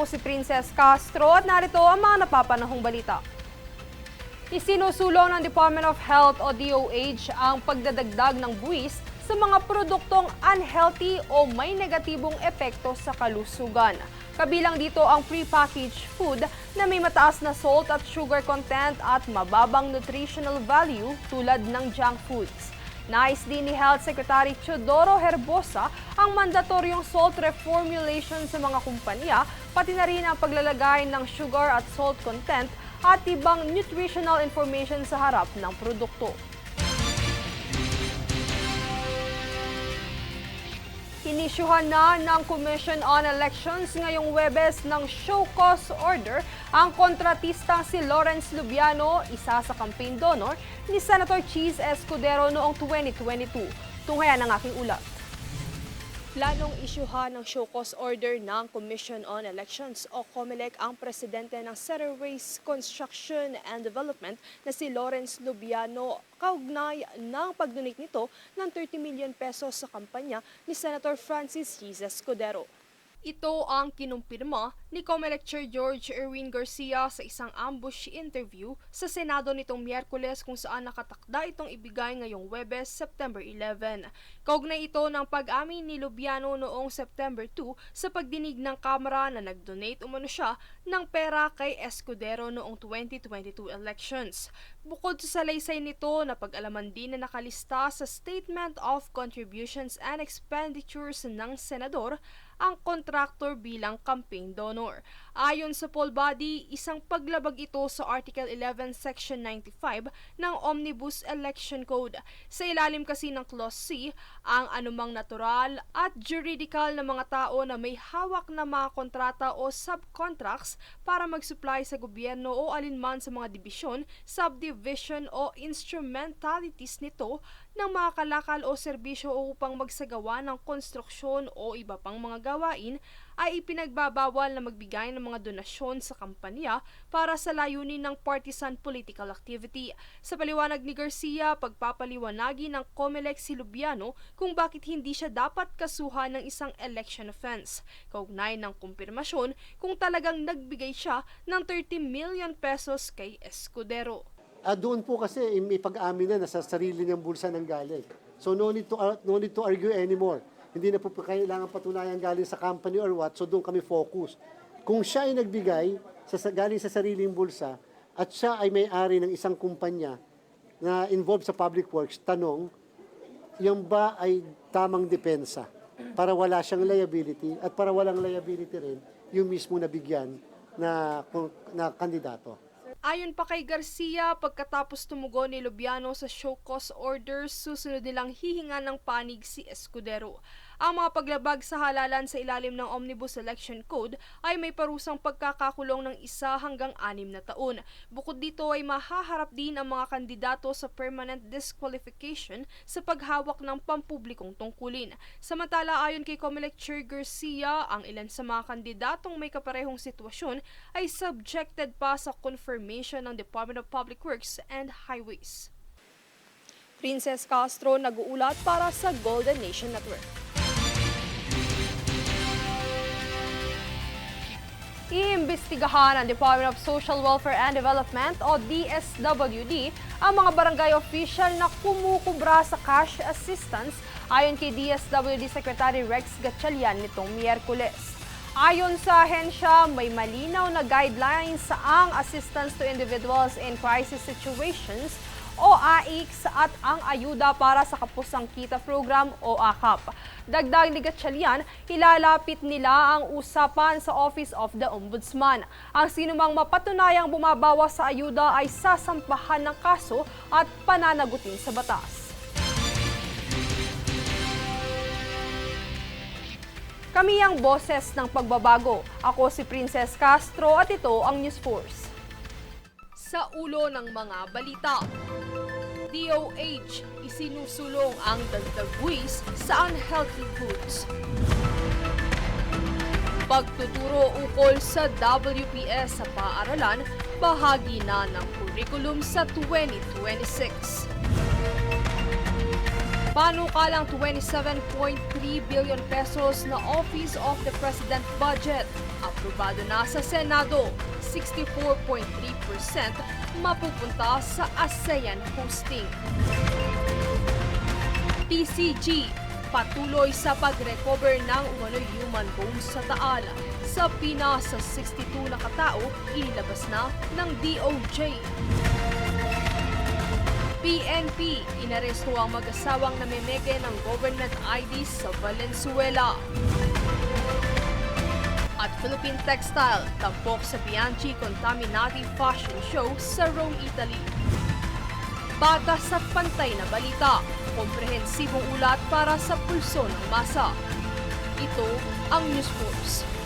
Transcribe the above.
si Princess Castro at narito ang mga napapanahong balita. Isinusulong ng Department of Health o DOH ang pagdadagdag ng buwis sa mga produktong unhealthy o may negatibong epekto sa kalusugan. Kabilang dito ang prepackaged food na may mataas na salt at sugar content at mababang nutritional value tulad ng junk foods. Nais din ni Health Secretary Teodoro Herbosa ang mandatoryong salt reformulation sa mga kumpanya, pati na rin ang paglalagay ng sugar at salt content at ibang nutritional information sa harap ng produkto. Inisyuhan na ng Commission on Elections ngayong Huwebes ng show cause order ang kontratistang si Lawrence Lubiano, isa sa campaign donor ni Senator Cheese Escudero noong 2022. Tunghayan ang aking ulat. Planong isyuhan ng show cause order ng Commission on Elections o COMELEC ang presidente ng Center Race Construction and Development na si Lawrence Lubiano kaugnay ng pagdonate nito ng 30 million pesos sa kampanya ni Senator Francis Cheese Escudero. Ito ang kinumpirma ni COMELEC Chair George Erwin Garcia sa isang ambush interview sa Senado nitong Miyerkules kung saan nakatakda itong ibigay ngayong Huwebes, September 11. Kaugnay ito ng pag-amin ni Lubiano noong September 2 sa pagdinig ng Kamara na nag-donate umano siya ng pera kay Escudero noong 2022 elections. Bukod sa salaysay nito, napag-alaman din na nakalista sa Statement of Contributions and Expenditures ng Senador ang contractor bilang campaign donor. Ayon sa poll body, isang paglabag ito sa Article 11, Section 95 ng Omnibus Election Code. Sa ilalim kasi ng Clause C, ang anumang natural at juridical na mga tao na may hawak na mga kontrata o subcontracts para mag-supply sa gobyerno o alinman sa mga dibisyon, subdivision o instrumentalities nito ng mga kalakal o serbisyo upang magsagawa ng konstruksyon o iba pang mga gawain ay ipinagbabawal na magbigay ng mga donasyon sa kampanya para sa layunin ng partisan political activity. Sa paliwanag ni Garcia, pagpapaliwanagi ng COMELEC si Lubiano kung bakit hindi siya dapat kasuhan ng isang election offense. Kaugnay ng kumpirmasyon kung talagang nagbigay siya ng 30 million pesos kay Escudero. Doon po kasi may pag-amin na sa sarili niyang bulsa ng galing. So no need to argue anymore. Hindi na po kailangan patunayan galing sa company or what, so doon kami focus. Kung siya ay nagbigay galing sa sariling bulsa at siya ay may-ari ng isang kumpanya na involved sa public works, tanong, yung ba ay tamang depensa para wala siyang liability at para walang liability rin yung mismo nabigyan na kandidato. Ayon pa kay Garcia, pagkatapos tumugon ni Lubiano sa show cause orders, susunod nilang hihinga ng panig si Escudero. Ang mga paglabag sa halalan sa ilalim ng Omnibus Election Code ay may parusang pagkakakulong ng 1 hanggang 6 na taon. Bukod dito ay mahaharap din ang mga kandidato sa permanent disqualification sa paghawak ng pampublikong tungkulin. Samantala, ayon kay COMELEC Chair Garcia, ang ilan sa mga kandidatong may kaparehong sitwasyon ay subjected pa sa confirmation ng Department of Public Works and Highways. Princess Castro nag-uulat para sa Golden Nation Network. Iimbestigahan ng Department of Social Welfare and Development o DSWD ang mga barangay official na kumukubra sa cash assistance ayon kay DSWD Secretary Rex Gatchalian nitong Miyerkules. Ayon sa ahensya, may malinaw na guidelines sa ang assistance to individuals in crisis situations o AICS at ang ayuda para sa kapusang kita program o AKAP. Dagdag ni Gatchalian, ilalapit nila ang usapan sa Office of the Ombudsman. Ang sinumang mapatunayang bumabawas sa ayuda ay sasampahan ng kaso at pananagutin sa batas. Kami ang boses ng pagbabago. Ako si Princess Castro at ito ang News Force. Sa ulo ng mga balita, DOH isinusulong ang dagdag buwis sa unhealthy foods. Pagtuturo ukol sa WPS sa paaralan, bahagi na ng curriculum sa 2026. Panukalang 27.3 billion pesos na Office of the President budget. Aprobado na sa Senado. 64.3% mapupunta sa ASEAN hosting. PCG, patuloy sa pag-recover ng umano'y human bones sa Taal. Sa Pinas, sa 62 na katao, inilabas na ng DOJ. PNP, inaresto ang mag-asawang namimeke ng government IDs sa Valenzuela. At Philippine Textile, tampok sa Bianchi Contaminati Fashion Show sa Rome, Italy. Patas sa pantay na balita, komprehensibong ulat para sa pulso ng masa. Ito ang News Force.